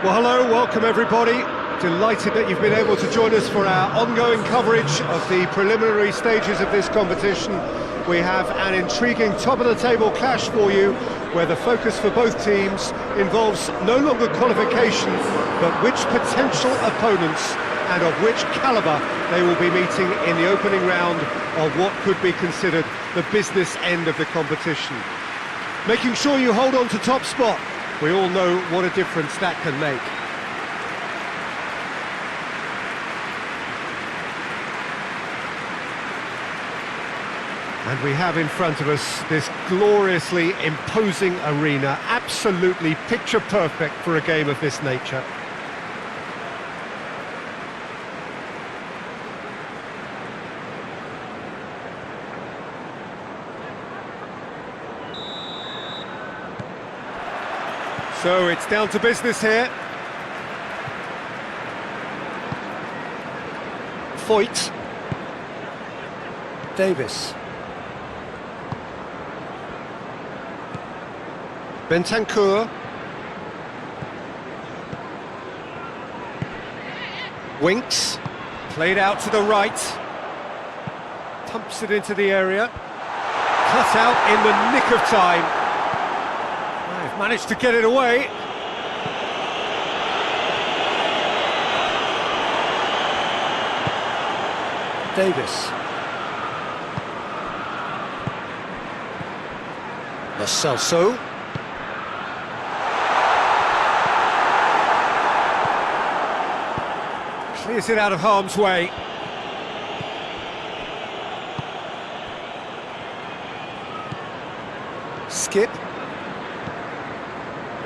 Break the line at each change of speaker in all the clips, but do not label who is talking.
Well, hello, welcome everybody. Delighted that you've been able to join us for our ongoing coverage of the preliminary stages of this competition. We have an intriguing top-of-the-table clash for you, where the focus for both teams involves no longer qualification, but which potential opponents and of which calibre they will be meeting in the opening round of what could be considered the business end of the competition. Making sure you hold on to top spot. We all know what a difference that can make. And we have in front of us this gloriously imposing arena, absolutely picture perfect for a game of this nature. So it's down to business here. Foyt. Davis. Bentancur. Winks. Played out to the right. Pumps it into the area. Cut out in the nick of time. They've managed to get it away. Davis. Lo Celso. Clears it out of harm's way. Skip.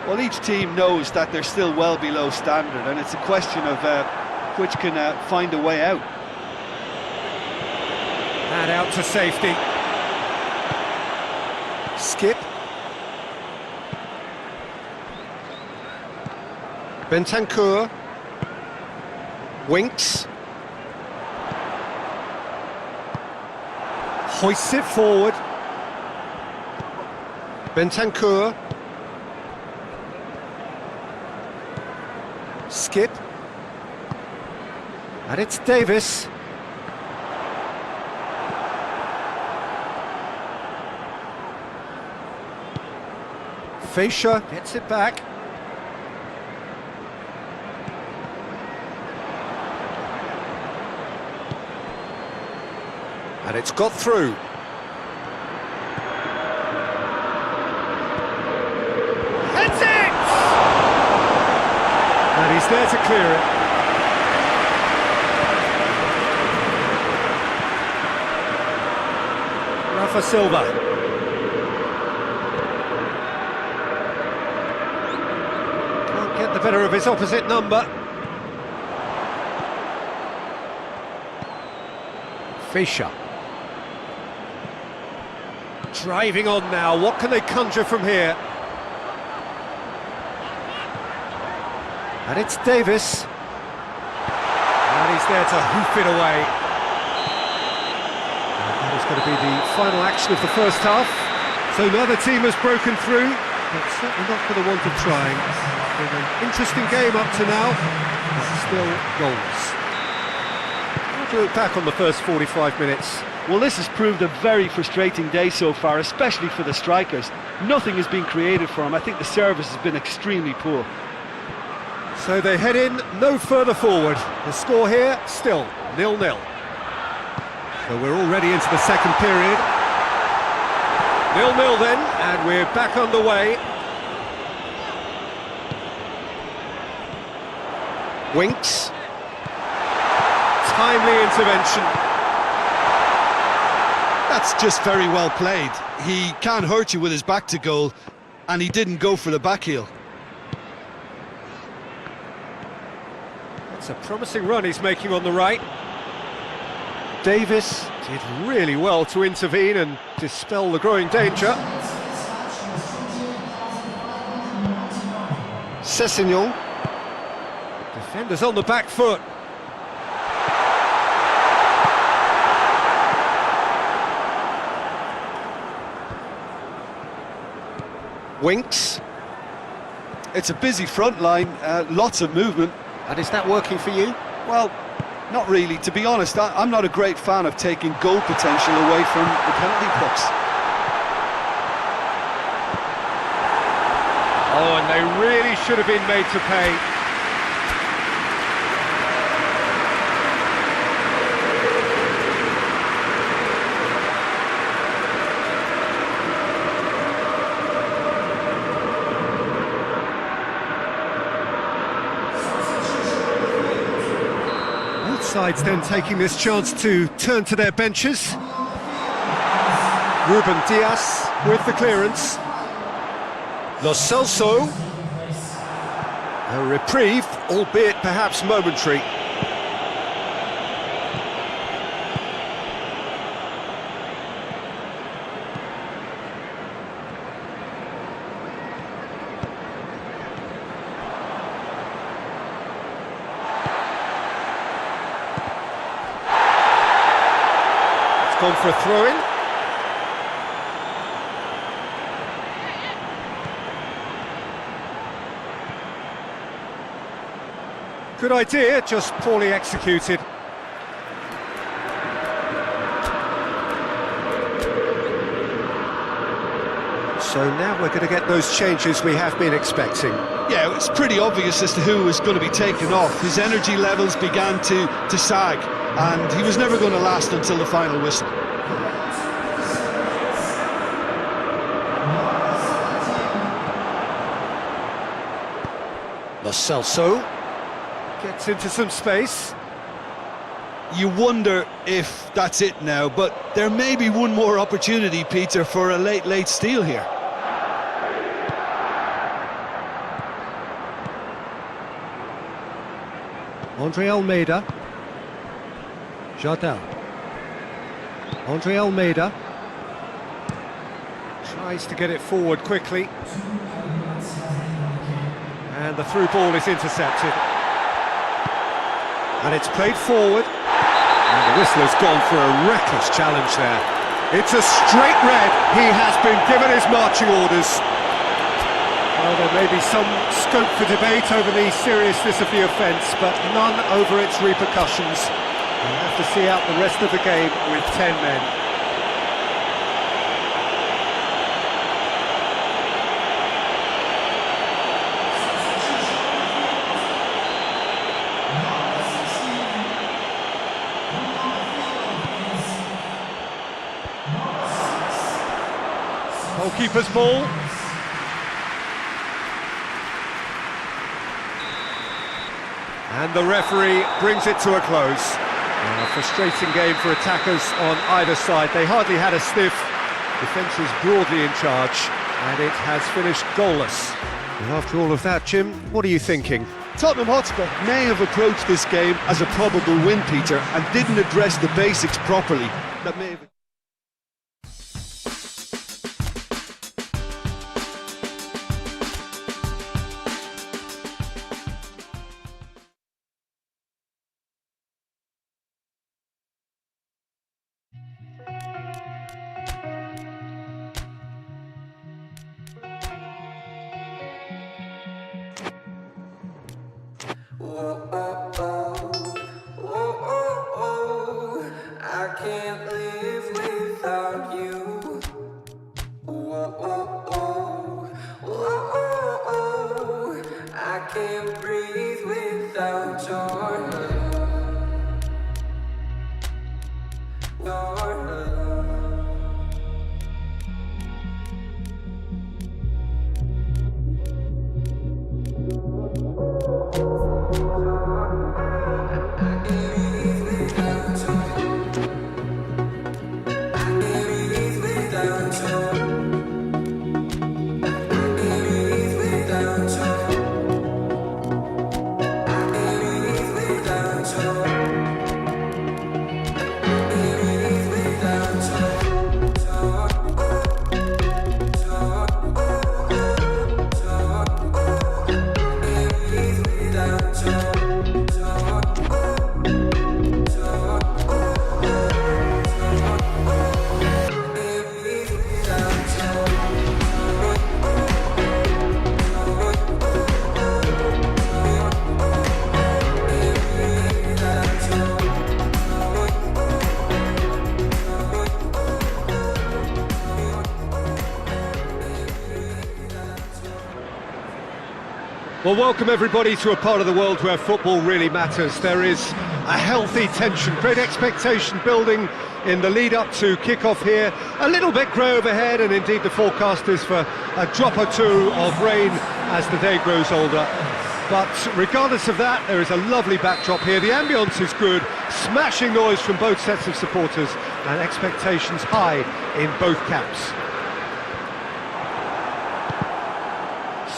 Well, each team knows that they're still well below standard, and it's a question of which can find a way out.
And out to safety. Skip. Bentancur. Winks. Hoists it forward. Bentancur. Skip. And it's Davis. Fischer gets it back. And it's got through. That's it! And he's there to clear it. Rafa Silva. Can't get the better of his opposite number. Fischer. Driving on now, what can they conjure from here? And it's Davis. And he's there to hoof it away. And that is going to be the final action of the first half. So neither team has broken through, but certainly not for the want of trying. It's been an interesting game up to now, but still goals. How do you look back on the first 45 minutes?
Well, this has proved a very frustrating day so far, especially for the strikers. Nothing has been created for them. I think the service has been extremely poor.
So they head in no further forward. The score here, still 0-0. So we're already into the second period. 0-0 then, and we're back underway. Winks. Timely intervention.
That's just very well played. He can't hurt you with his back to goal, and he didn't go for the back heel.
That's a promising run he's making on the right. Davis did really well to intervene and dispel the growing danger. Sessegnon. Defenders on the back foot. Winks.
It's a busy front line, lots of movement.
And is that working for you?
Well, not really. To be honest, I'm not a great fan of taking goal potential away from the penalty box.
Oh, and they really should have been made to pay. Both sides then taking this chance to turn to their benches. Ruben Dias with the clearance. Lo Celso. A reprieve, albeit perhaps momentary. It's gone for a throw-in. Good idea, just poorly executed. So now we're going to get those changes we have been expecting.
Yeah, it was pretty obvious as to who was going to be taken off. His energy levels began to sag, and he was never going to last until the final whistle.
Lo Celso gets into some space.
You wonder if that's it now, but there may be one more opportunity, Peter, for a late steal here.
Andre Almeida. Jardel. Andre Almeida tries to get it forward quickly. And the through ball is intercepted. And it's played forward. And the whistler's gone for a reckless challenge there. It's a straight red. He has been given his marching orders. Well, there may be some scope for debate over the seriousness of the offence, but none over its repercussions. We'll have to see out the rest of the game with 10 men. Goalkeeper's ball. And the referee brings it to a close. A frustrating game for attackers on either side. They hardly had a sniff. Defence is broadly in charge, and it has finished goalless. And after all of that, Jim, what are you thinking?
Tottenham Hotspur may have approached this game as a probable win, Peter, and didn't address the basics properly. That may have...
I can't live without you. I can't breathe without your love.
Well, welcome everybody to a part of the world where football really matters. There is a healthy tension, great expectation building in the lead up to kick-off here. A little bit grey overhead, and indeed the forecast is for a drop or two of rain as the day grows older. But regardless of that, there is a lovely backdrop here. The ambience is good, smashing noise from both sets of supporters, and expectations high in both camps.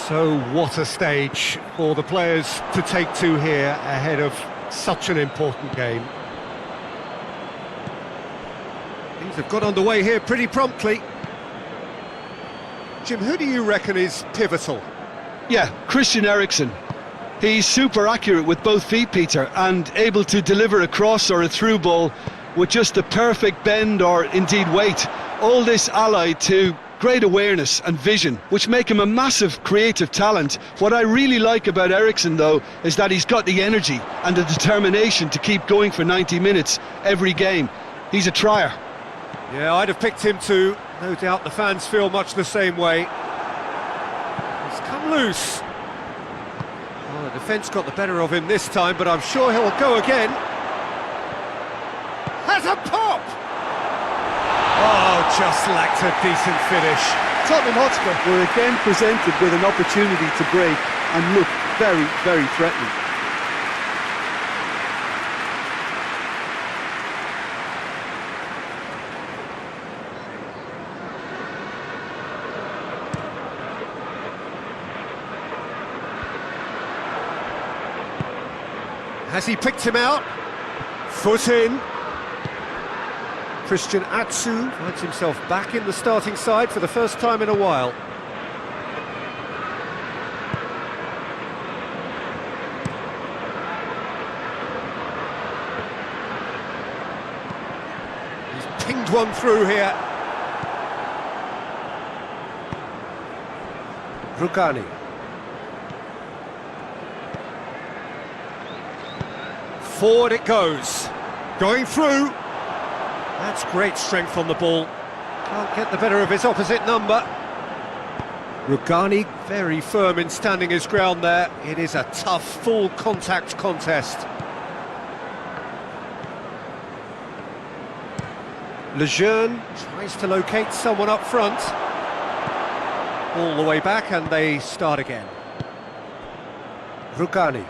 So what a stage for the players to take to here ahead of such an important game. Things have got underway here pretty promptly. Jim, who do you reckon is pivotal?
Yeah, Christian Eriksen. He's super accurate with both feet, Peter, and able to deliver a cross or a through ball with just the perfect bend or indeed weight. All this allied to great awareness and vision, which make him a massive creative talent. What I really like about Eriksen, though, is that he's got the energy and the determination to keep going for 90 minutes every game. He's a trier.
Yeah, I'd have picked him too. No doubt the fans feel much the same way. He's come loose. Well, the defence got the better of him this time, but I'm sure he'll go again. Has a pop! Oh, just lacked a decent finish.
Tottenham Hotspur were again presented with an opportunity to break and look very, very threatening.
Has he picked him out? Foot in. Christian Atsu finds himself back in the starting side for the first time in a while. He's pinged one through here. Rugani. Forward it goes. Going through. That's great strength on the ball. Can't get the better of his opposite number. Rugani very firm in standing his ground there. It is a tough, full contact contest. Lejeune tries to locate someone up front. All the way back and they start again. Rugani.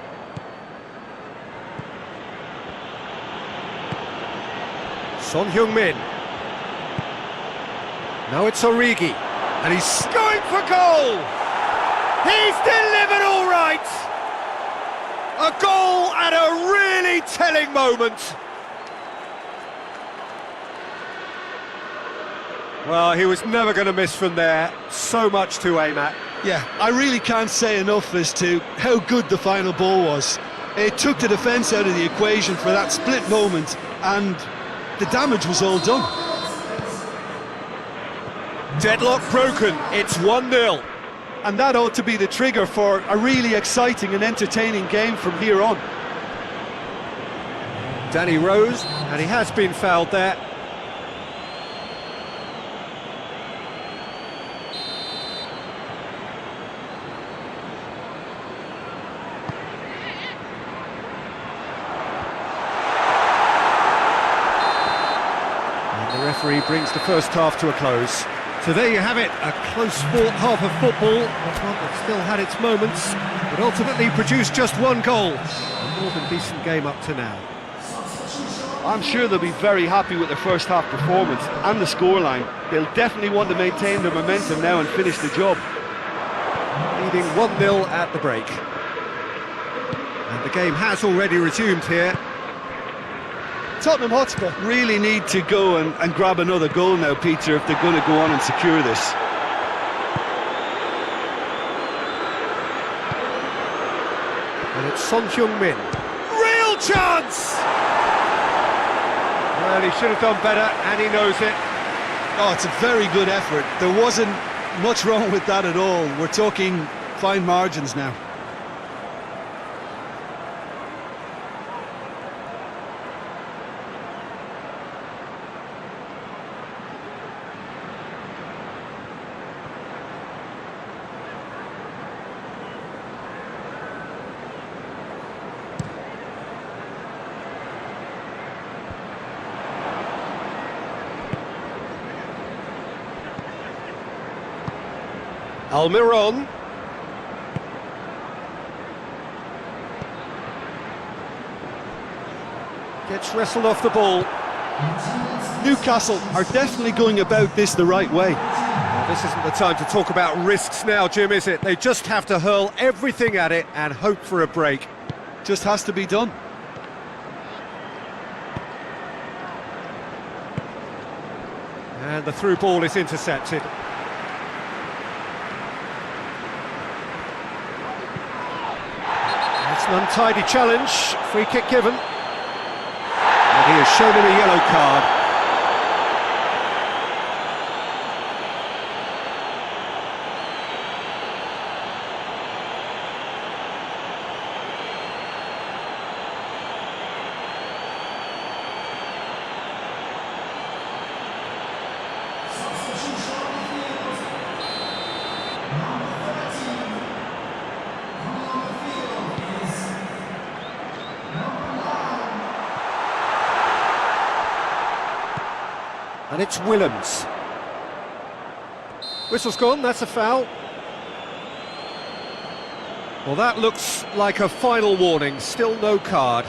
Son Heung-min. Now it's Origi, and he's going for goal! He's delivered all right! A goal at a really telling moment. Well, he was never going to miss from there. So much to aim at.
Yeah, I really can't say enough as to how good the final ball was. It took the defence out of the equation for that split moment, and the damage was all done.
Deadlock broken, it's 1-0.
And that ought to be the trigger for a really exciting and entertaining game from here on.
Danny Rose, and he has been fouled there. The referee brings the first half to a close. So there you have it, a close-fought half of football, but one that still had its moments, but ultimately produced just one goal. A more than decent game up to now.
I'm sure they'll be very happy with their first half performance and the scoreline. They'll definitely want to maintain their momentum now and finish the job.
Leading 1-0 at the break. And the game has already resumed here.
Tottenham Hotspur really need to go and grab another goal now, Peter, if they're going to go on and secure this.
And it's Son Heung-min. Real chance! Well, he should have done better, and he knows it.
Oh, it's a very good effort. There wasn't much wrong with that at all. We're talking fine margins now.
Almiron. Gets wrestled off the ball.
Newcastle are definitely going about this the right way.
Well, this isn't the time to talk about risks now, Jim, is it? They just have to hurl everything at it and hope for a break.
Just has to be done.
And the through ball is intercepted. It's an untidy challenge, free kick given. And he has shown him a yellow card. And it's Willems. Whistle's gone, that's a foul. Well, that looks like a final warning, still no card.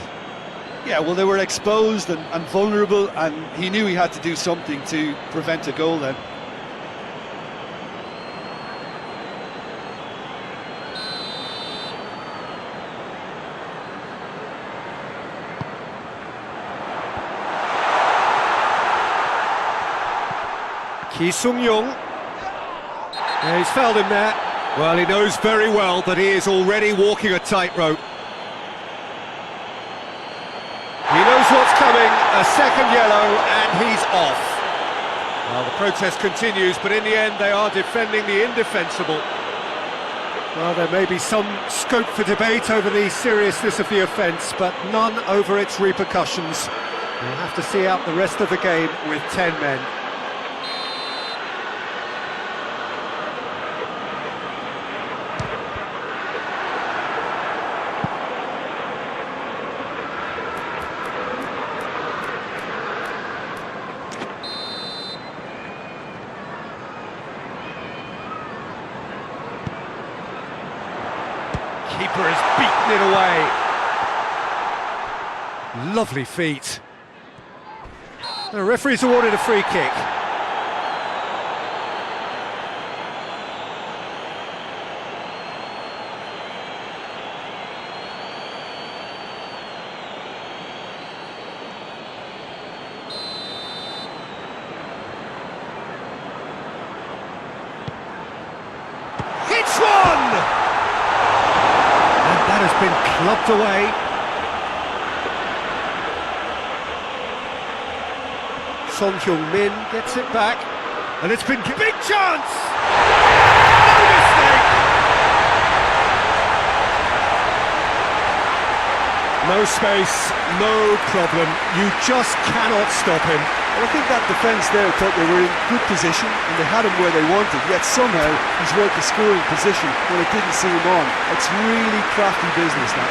Yeah, well, they were exposed and vulnerable, and he knew he had to do something to prevent a goal then.
Ki Sung-young. Yeah, he's fouled him there. Well, he knows very well that he is already walking a tightrope. He knows what's coming, a second yellow, and he's off. Well, the protest continues, but in the end they are defending the indefensible. Well, there may be some scope for debate over the seriousness of the offence, but none over its repercussions. We'll have to see out the rest of the game with 10 men. Keeper has beaten it away. Lovely feet. The referee's awarded a free kick. Hits one! That has been clubbed away. Son Heung-min gets it back, and it's been big chance! No mistake! No space, no problem. You just cannot stop him.
Well, I think that defence there thought they were in good position and they had him where they wanted, yet somehow he's worked the scoring position when it didn't see him on. It's really crafty business now.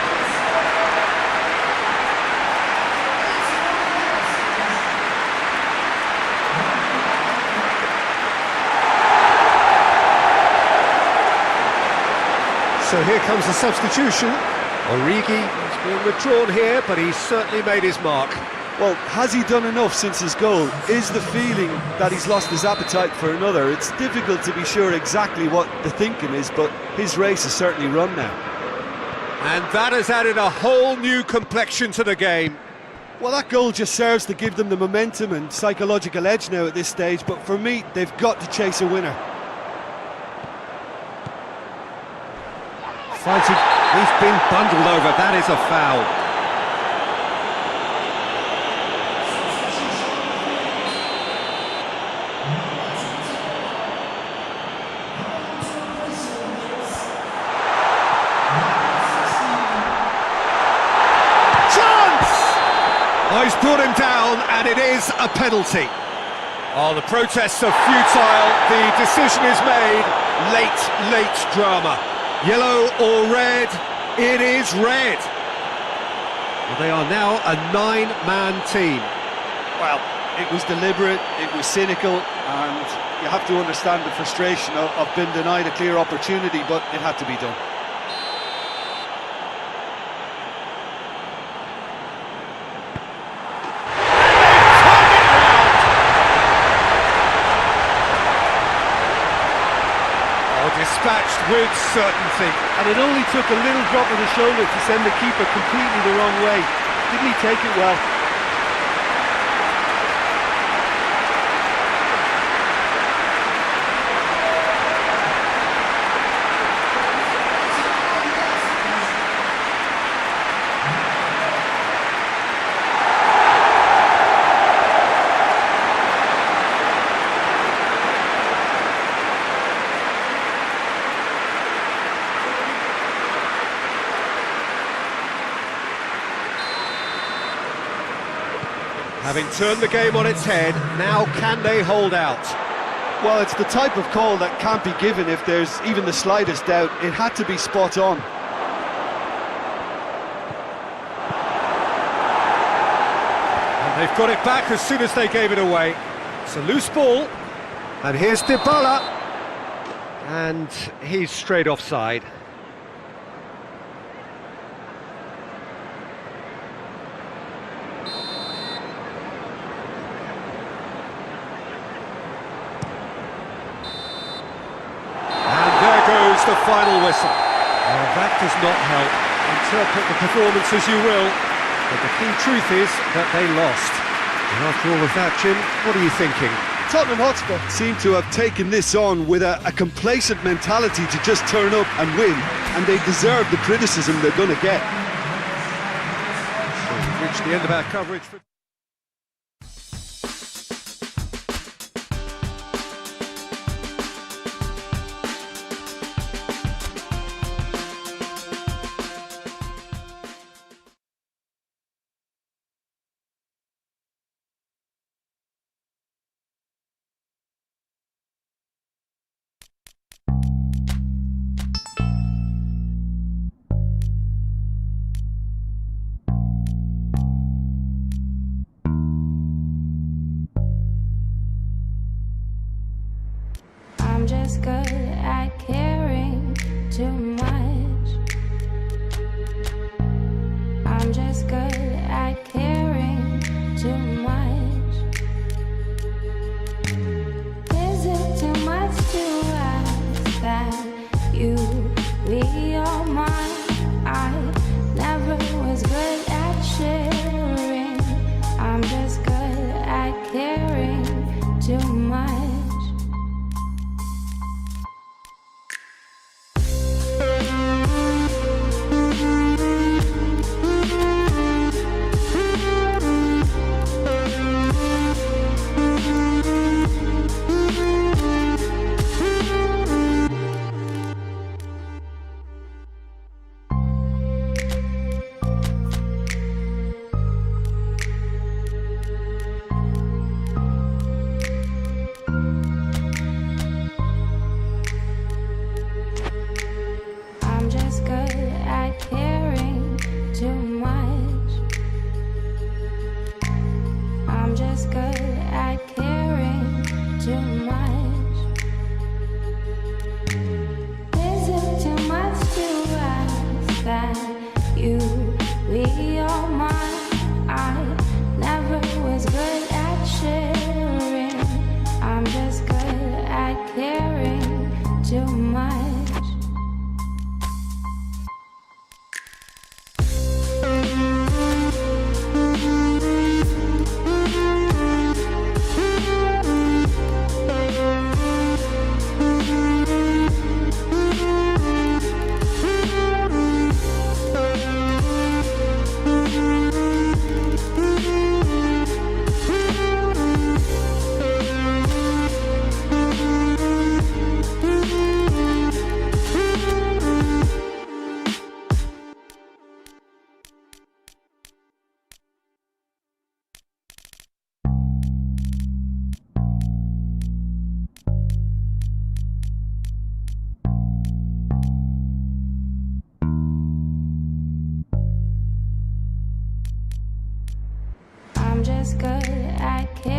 So here comes the substitution. Origi is being withdrawn here, but he's certainly made his mark.
Well, has he done enough since his goal? Is the feeling that he's lost his appetite for another? It's difficult to be sure exactly what the thinking is, but his race is certainly run now.
And that has added a whole new complexion to the game.
Well, that goal just serves to give them the momentum and psychological edge now at this stage, but for me, they've got to chase a winner.
Fighting, he's been bundled over, that is a foul. Oh, he's brought him down, and it is a penalty. Oh, the protests are futile. The decision is made. Late drama. Yellow or red? It is red. Well, they are now a 9-man team.
Well, it was deliberate, it was cynical,
and you have to understand the frustration of being denied a clear opportunity, but it had to be done.
Dispatched with certainty.
And it only took a little drop of the shoulder to send the keeper completely the wrong way. Didn't he take it well?
Having turned the game on its head, now can they hold out?
Well, it's the type of call that can't be given if there's even the slightest doubt. It had to be spot on.
And they've got it back as soon as they gave it away. It's a loose ball. And here's Dybala. And he's straight offside. The final whistle. Well, that does not help. Interpret the performance as you will, but the key truth is that they lost. And after all of that, Jim, what are you thinking?
Tottenham Hotspur seem to have taken this on with a complacent mentality to just turn up and win, and they deserve the criticism they're going to get.
So we've reached the end of our coverage for
I'm just good at caring too much. I'm just good at caring too much. Is it too much to ask that you be all mine? I never was good at sharing. I'm just good at caring too much. I'm just good at caring too much. I'm just good at caring too much. Is it too much to ask that you be all mine? I never was good at sharing. I'm just good at caring too much. I'm just good at caring.